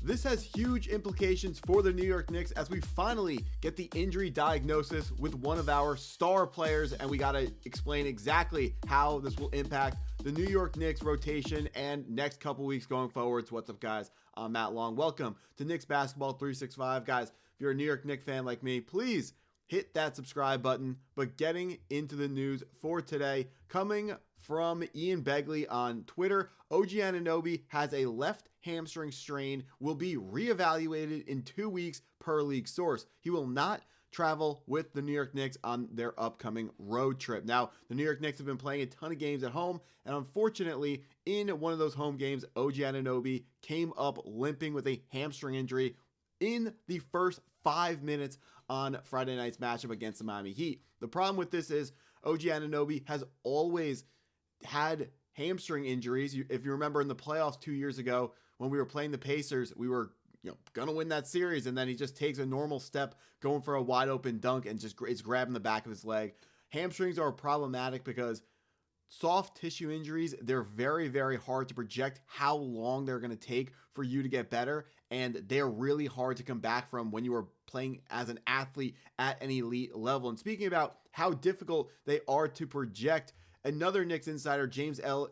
This has huge implications for the New York Knicks as we finally get the injury diagnosis with one of our star players, and we got to explain exactly how this will impact the New York Knicks rotation and next couple weeks going forward. So what's up, guys? I'm Matt Long. Welcome to Knicks Basketball 365. Guys, if you're a New York Knicks fan like me, please hit that subscribe button. But getting into the news for today, coming from Ian Begley on Twitter, OG Anunoby has a left hamstring strain, will be reevaluated in 2 weeks per league source. He will not travel with the New York Knicks on their upcoming road trip. Now, the New York Knicks have been playing a ton of games at home, and unfortunately, in one of those home games, OG Anunoby came up limping with a hamstring injury in the first 5 minutes on Friday night's matchup against the Miami Heat. The problem with this is OG Anunoby has always had hamstring injuries. If you remember in the playoffs 2 years ago when we were playing the Pacers, we were gonna win that series, and then he just takes a normal step going for a wide open dunk and just is grabbing the back of his leg. Hamstrings are problematic because soft tissue injuries, they're very, very hard to project how long they're going to take for you to get better, and they're really hard to come back from when you are playing as an athlete at an elite level. And speaking about how difficult they are to project, another Knicks insider, James L.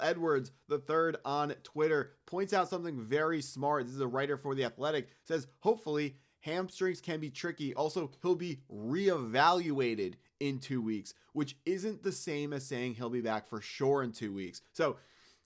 Edwards III on Twitter, points out something very smart. This is a writer for The Athletic. Says, hopefully, hamstrings can be tricky. Also, he'll be reevaluated in 2 weeks, which isn't the same as saying he'll be back for sure in 2 weeks. So,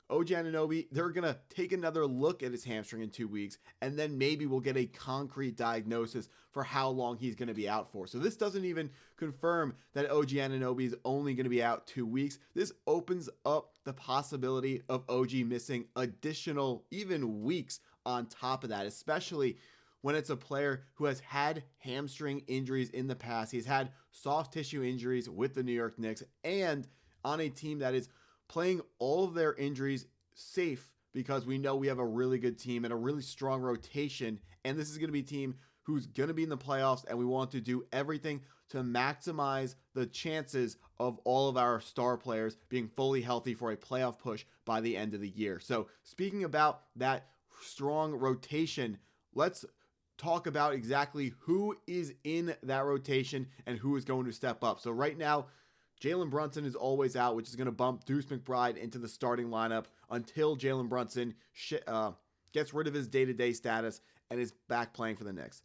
OG Anunoby, they're going to take another look at his hamstring in 2 weeks, and then maybe we'll get a concrete diagnosis for how long he's going to be out for. So this doesn't even confirm that OG Anunoby is only going to be out 2 weeks. This opens up the possibility of OG missing additional even weeks on top of that, especially when it's a player who has had hamstring injuries in the past. He's had soft tissue injuries with the New York Knicks, and on a team that is playing all of their injuries safe, because we know we have a really good team and a really strong rotation, and this is going to be a team who's going to be in the playoffs, and we want to do everything to maximize the chances of all of our star players being fully healthy for a playoff push by the end of the year. So speaking about that strong rotation, let's talk about exactly who is in that rotation and who is going to step up. So right now, Jalen Brunson is always out, which is going to bump Deuce McBride into the starting lineup until Jalen Brunson gets rid of his day-to-day status and is back playing for the Knicks.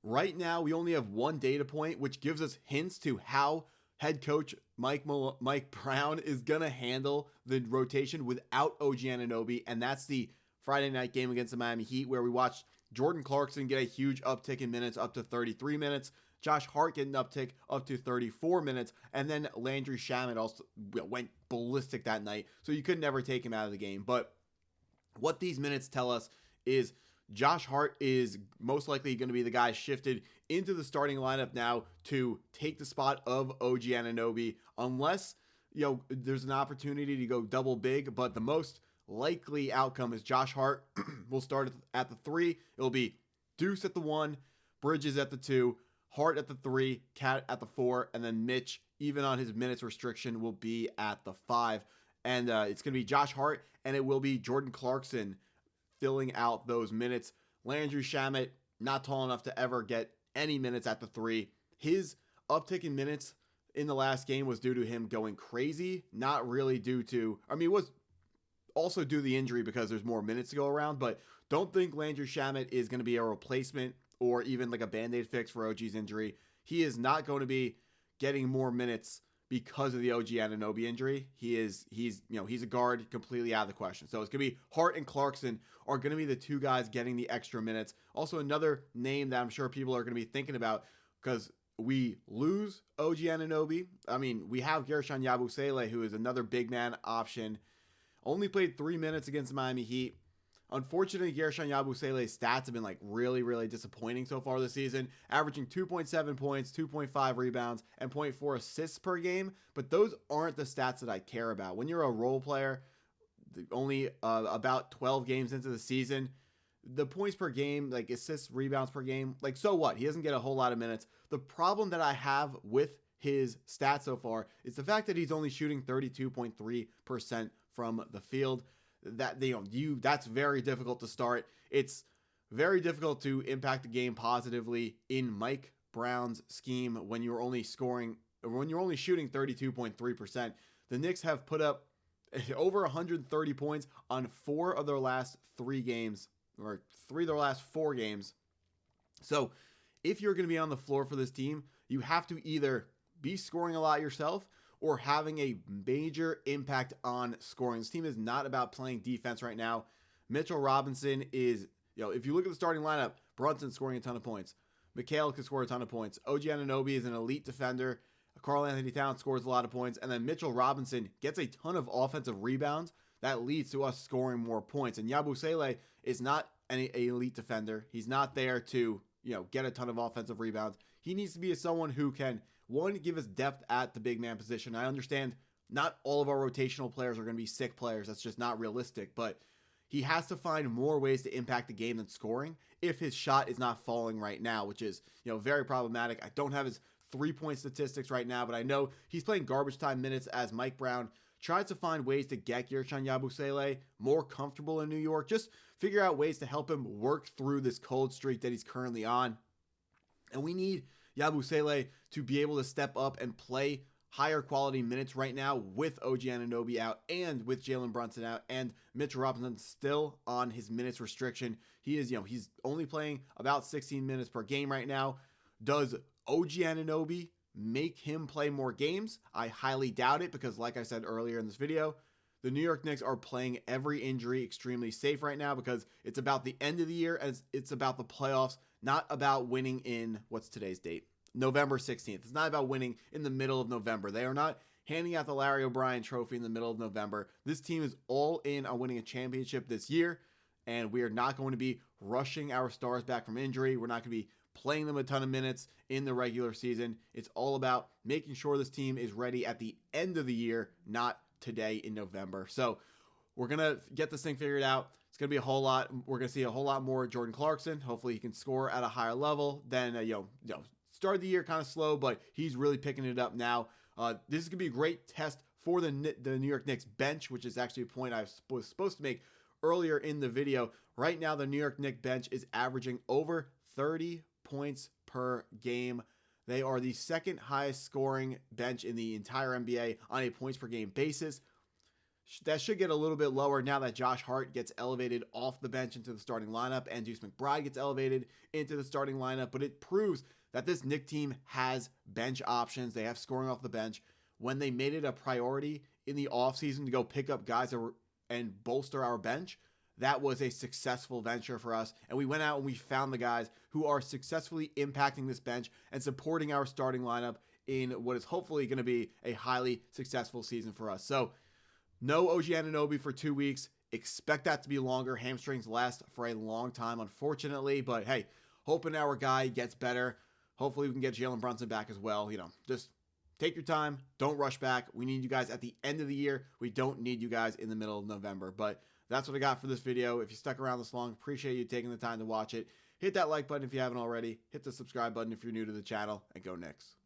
Right now, we only have one data point, which gives us hints to how head coach Mike Brown is going to handle the rotation without OG Anunoby, and that's the Friday night game against the Miami Heat, where we watched Jordan Clarkson get a huge uptick in minutes up to 33 minutes. Josh Hart get an uptick up to 34 minutes, and then Landry Shamet also went ballistic that night, so you could never take him out of the game. But what these minutes tell us is Josh Hart is most likely going to be the guy shifted into the starting lineup now to take the spot of OG Anunoby, unless there's an opportunity to go double big, but the most likely outcome is Josh Hart will start at the 3. It'll be Deuce at the 1, Bridges at the 2, Hart at the 3, Cat at the 4, and then Mitch, even on his minutes restriction, will be at the 5. And it's going to be Josh Hart, and it will be Jordan Clarkson filling out those minutes. Landry Shamet, not tall enough to ever get any minutes at the 3. His uptick in minutes in the last game was due to him going crazy, not really due to, it was also due to the injury because there's more minutes to go around, but don't think Landry Shamet is going to be a replacement or even like a Band-Aid fix for OG's injury. He is not going to be getting more minutes because of the OG Anunoby injury. He's a guard, completely out of the question. So it's going to be Hart and Clarkson are going to be the two guys getting the extra minutes. Also, another name that I'm sure people are going to be thinking about, because we lose OG Anunoby. We have Gershon Yabusele, who is another big man option. Only played 3 minutes against the Miami Heat. Unfortunately, Gershon Yabusele's stats have been really, really disappointing so far this season, averaging 2.7 points, 2.5 rebounds, and 0.4 assists per game. But those aren't the stats that I care about. When you're a role player, only about 12 games into the season, the points per game, like assists, rebounds per game, so what? He doesn't get a whole lot of minutes. The problem that I have with his stats so far is the fact that he's only shooting 32.3% from the field. that's very difficult to start. It's very difficult to impact the game positively in Mike Brown's scheme when you're only shooting 32.3%. The Knicks have put up over 130 points on 4 of their last 3 games, or 3 of their last 4 games. So if you're going to be on the floor for this team, you have to either be scoring a lot yourself or having a major impact on scoring. This team is not about playing defense right now. Mitchell Robinson is, if you look at the starting lineup, Brunson scoring a ton of points. Mikal can score a ton of points. OG Anunoby is an elite defender. Karl-Anthony Towns scores a lot of points. And then Mitchell Robinson gets a ton of offensive rebounds that leads to us scoring more points. And Yabusele is not an elite defender. He's not there to, get a ton of offensive rebounds. He needs to be someone who can, one, give us depth at the big man position. I understand not all of our rotational players are going to be sick players. That's just not realistic. But he has to find more ways to impact the game than scoring if his shot is not falling right now, which is, very problematic. I don't have his 3-point statistics right now, but I know he's playing garbage time minutes as Mike Brown tries to find ways to get Guerschon Yabusele more comfortable in New York. Just figure out ways to help him work through this cold streak that he's currently on. And we need Yabusele to be able to step up and play higher quality minutes right now with OG Anunoby out and with Jalen Brunson out and Mitch Robinson still on his minutes restriction. He is, he's only playing about 16 minutes per game right now. Does OG Anunoby make him play more games? I highly doubt it because, like I said earlier in this video, the New York Knicks are playing every injury extremely safe right now because it's about the end of the year as it's about the playoffs, not about winning in, what's today's date? November 16th. It's not about winning in the middle of November. They are not handing out the Larry O'Brien trophy in the middle of November. This team is all in on winning a championship this year, and we are not going to be rushing our stars back from injury. We're not going to be playing them a ton of minutes in the regular season. It's all about making sure this team is ready at the end of the year, not today in November. So we're going to get this thing figured out. It's going to be a whole lot. We're going to see a whole lot more Jordan Clarkson. Hopefully he can score at a higher level than, started the year kind of slow, but he's really picking it up now. This is going to be a great test for the New York Knicks bench, which is actually a point I was supposed to make earlier in the video. Right now, the New York Knicks bench is averaging over 30 points per game. They are the second highest scoring bench in the entire NBA on a points per game basis. That should get a little bit lower now that Josh Hart gets elevated off the bench into the starting lineup and Deuce McBride gets elevated into the starting lineup, but it proves that this Knicks team has bench options. They have scoring off the bench. When they made it a priority in the offseason to go pick up guys and bolster our bench, that was a successful venture for us. And we went out and we found the guys who are successfully impacting this bench and supporting our starting lineup in what is hopefully going to be a highly successful season for us. So no OG Anunoby for 2 weeks. Expect that to be longer. Hamstrings last for a long time, unfortunately. But hey, hoping our guy gets better. Hopefully we can get Jalen Brunson back as well. Just take your time. Don't rush back. We need you guys at the end of the year. We don't need you guys in the middle of November. But that's what I got for this video. If you stuck around this long, appreciate you taking the time to watch it. Hit that like button if you haven't already. Hit the subscribe button if you're new to the channel, and go Knicks.